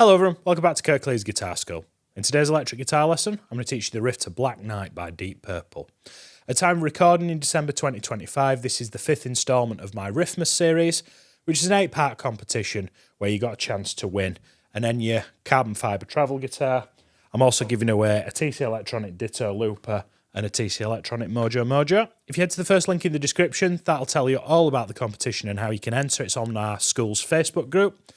Hello everyone, welcome back to Kirklees Guitar School. In today's electric guitar lesson, I'm going to teach you the riff to Black Knight by Deep Purple. At time of recording in December 2025, this is the 5th instalment of my Riffmas series, which is an 8-part competition where you got a chance to win an Enya carbon fibre travel guitar. I'm also giving away a TC Electronic Ditto Looper and a TC Electronic Mojo. If you head to the first link in the description, that'll tell you all about the competition and how you can enter. It's on our school's Facebook group.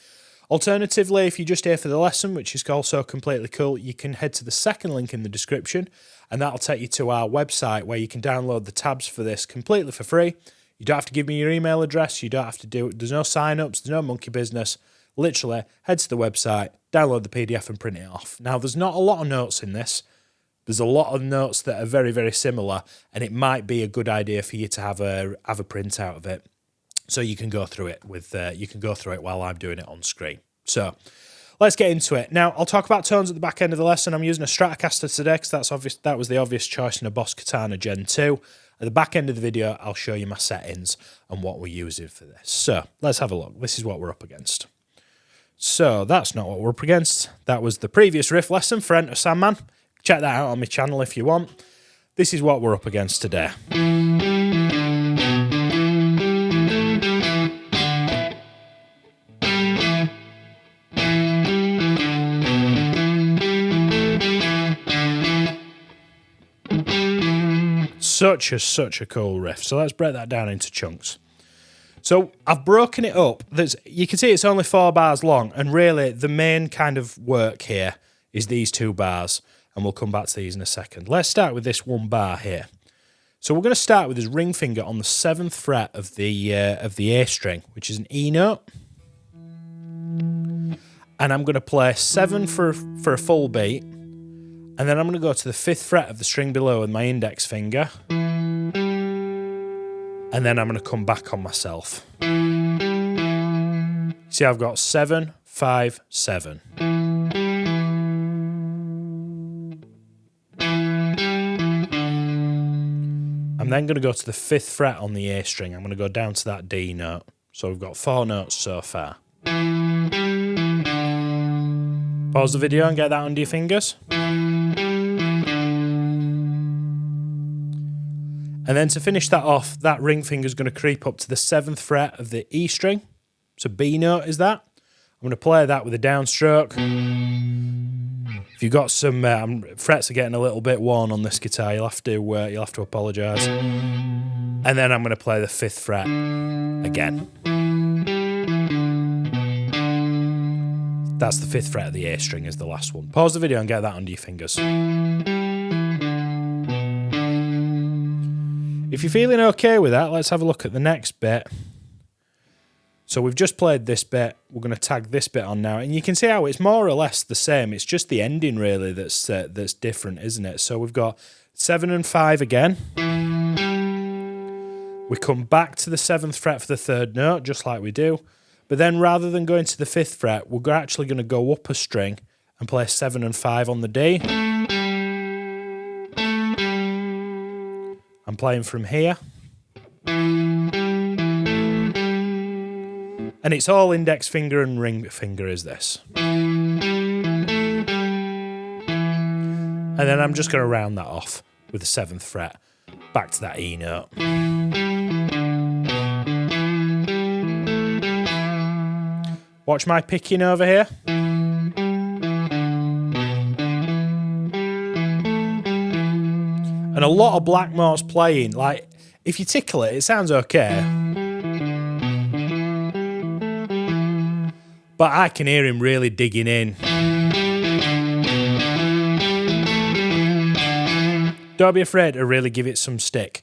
Alternatively, if you're just here for the lesson, which is also completely cool, you can head to the second link in the description and that'll take you to our website where you can download the tabs for this completely for free. You don't have to give me your email address, you don't have to do it, there's no sign-ups, there's no monkey business. Literally, head to the website, download the PDF and print it off. Now, there's not a lot of notes in this. There's a lot of notes that are very, very similar, and it might be a good idea for you to have a printout of it. So you can go through it while I'm doing it on screen. So let's get into it. Now, I'll talk about tones at the back end of the lesson. I'm using a Stratocaster today because that was the obvious choice in a Boss Katana Gen 2. At the back end of the video, I'll show you my settings and what we're using for this. So let's have a look. This is what we're up against. So that's not what we're up against. That was the previous riff lesson for Enter Sandman. Check that out on my channel if you want. This is what we're up against today. Such a cool riff. So let's break that down into chunks. So I've broken it up. You can see it's only 4 bars long, and really the main kind of work here is these 2 bars, and we'll come back to these in a second. Let's start with this 1 bar here. So we're going to start with this ring finger on the 7th fret of the A string, which is an E note. And I'm going to play 7 for a full beat. And then I'm going to go to the 5th fret of the string below with my index finger. And then I'm going to come back on myself. See, I've got 7, 5, 7. I'm then going to go to the 5th fret on the A string. I'm going to go down to that D note. So we've got 4 notes so far. Pause the video and get that under your fingers. And then to finish that off, that ring finger is going to creep up to the 7th fret of the E string. So B note is that. I'm going to play that with a downstroke. If you've got some frets are getting a little bit worn on this guitar, you'll have to apologise. And then I'm going to play the 5th fret again. That's the 5th fret of the A string is the last one. Pause the video and get that under your fingers. If you're feeling okay with that, let's have a look at the next bit. So we've just played this bit. We're going to tag this bit on now. And you can see how it's more or less the same. It's just the ending, really, that's different, isn't it? So we've got 7 and 5 again. We come back to the 7th fret for the 3rd note, just like we do. But then rather than going to the 5th fret, we're actually going to go up a string and play 7 and 5 on the D. I'm playing from here. And it's all index finger and ring finger is this. And then I'm just going to round that off with the 7th fret back to that E note. Watch my picking over here. And a lot of Blackmore's playing, like, if you tickle it, it sounds okay. But I can hear him really digging in. Don't be afraid to really give it some stick.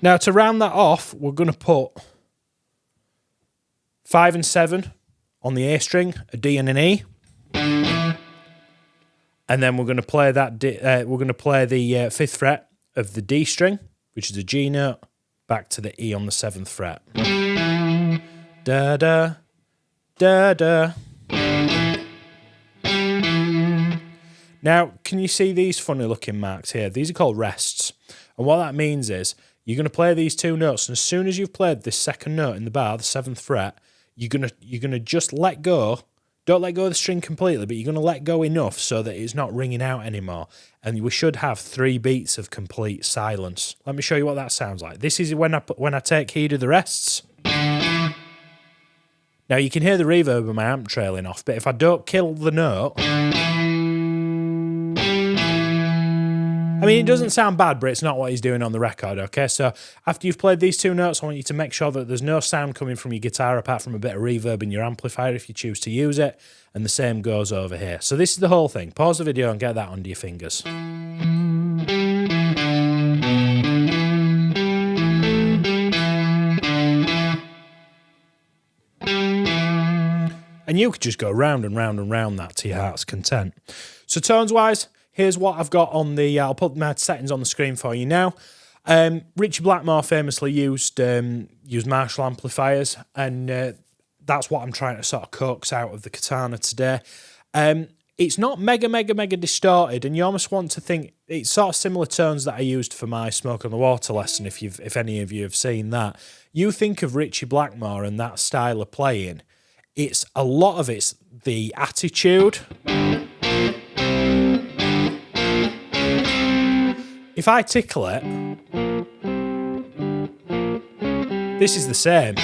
Now, to round that off, we're going to put 5 and 7 on the A string, a D and an E. And then we're going to play the 5th fret of the D string, which is a G note, back to the E on the 7th fret. Da da da da. Now, can you see these funny looking marks here? These are called rests. And what that means is you're going to play these 2 notes, and as soon as you've played this 2nd note in the bar, the 7th fret, you're gonna just let go. Don't let go of the string completely, but you're going to let go enough so that it's not ringing out anymore. And we should have 3 beats of complete silence. Let me show you what that sounds like. This is when I take heed of the rests. Now you can hear the reverb of my amp trailing off, but if I don't kill the note, I mean, it doesn't sound bad, but it's not what he's doing on the record, okay? So after you've played these 2 notes, I want you to make sure that there's no sound coming from your guitar apart from a bit of reverb in your amplifier if you choose to use it, and the same goes over here. So this is the whole thing. Pause the video and get that under your fingers. And you could just go round and round and round that to your heart's content. So tones-wise, here's what I've got on the... I'll put my settings on the screen for you now. Ritchie Blackmore famously used Marshall amplifiers, and that's what I'm trying to sort of coax out of the Katana today. It's not mega distorted, and you almost want to think it's sort of similar tones that I used for my Smoke on the Water lesson, if any of you have seen that. You think of Ritchie Blackmore and that style of playing, it's a lot of it's the attitude. If I tickle it, this is the same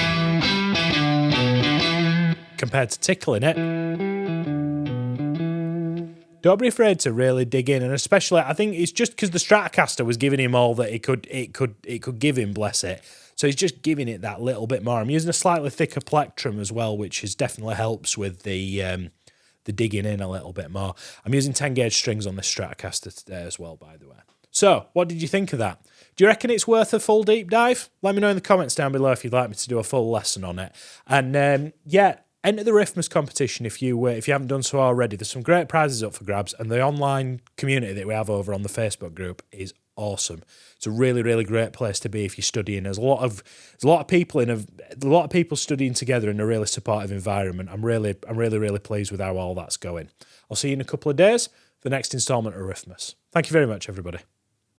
compared to tickling it. Don't be afraid to really dig in, and especially I think it's just because the Stratocaster was giving him all that it could give him, bless it. So he's just giving it that little bit more. I'm using a slightly thicker plectrum as well, which definitely helps with the digging in a little bit more. I'm using 10 gauge strings on this Stratocaster today as well, by the way. So, what did you think of that? Do you reckon it's worth a full deep dive? Let me know in the comments down below if you'd like me to do a full lesson on it. And yeah, enter the Riffmas competition if you haven't done so already. There's some great prizes up for grabs, and the online community that we have over on the Facebook group is awesome. It's a really great place to be if you're studying. There's a lot of people studying together in a really supportive environment. I'm really pleased with how all that's going. I'll see you in a couple of days for the next instalment of Riffmas. Thank you very much, everybody.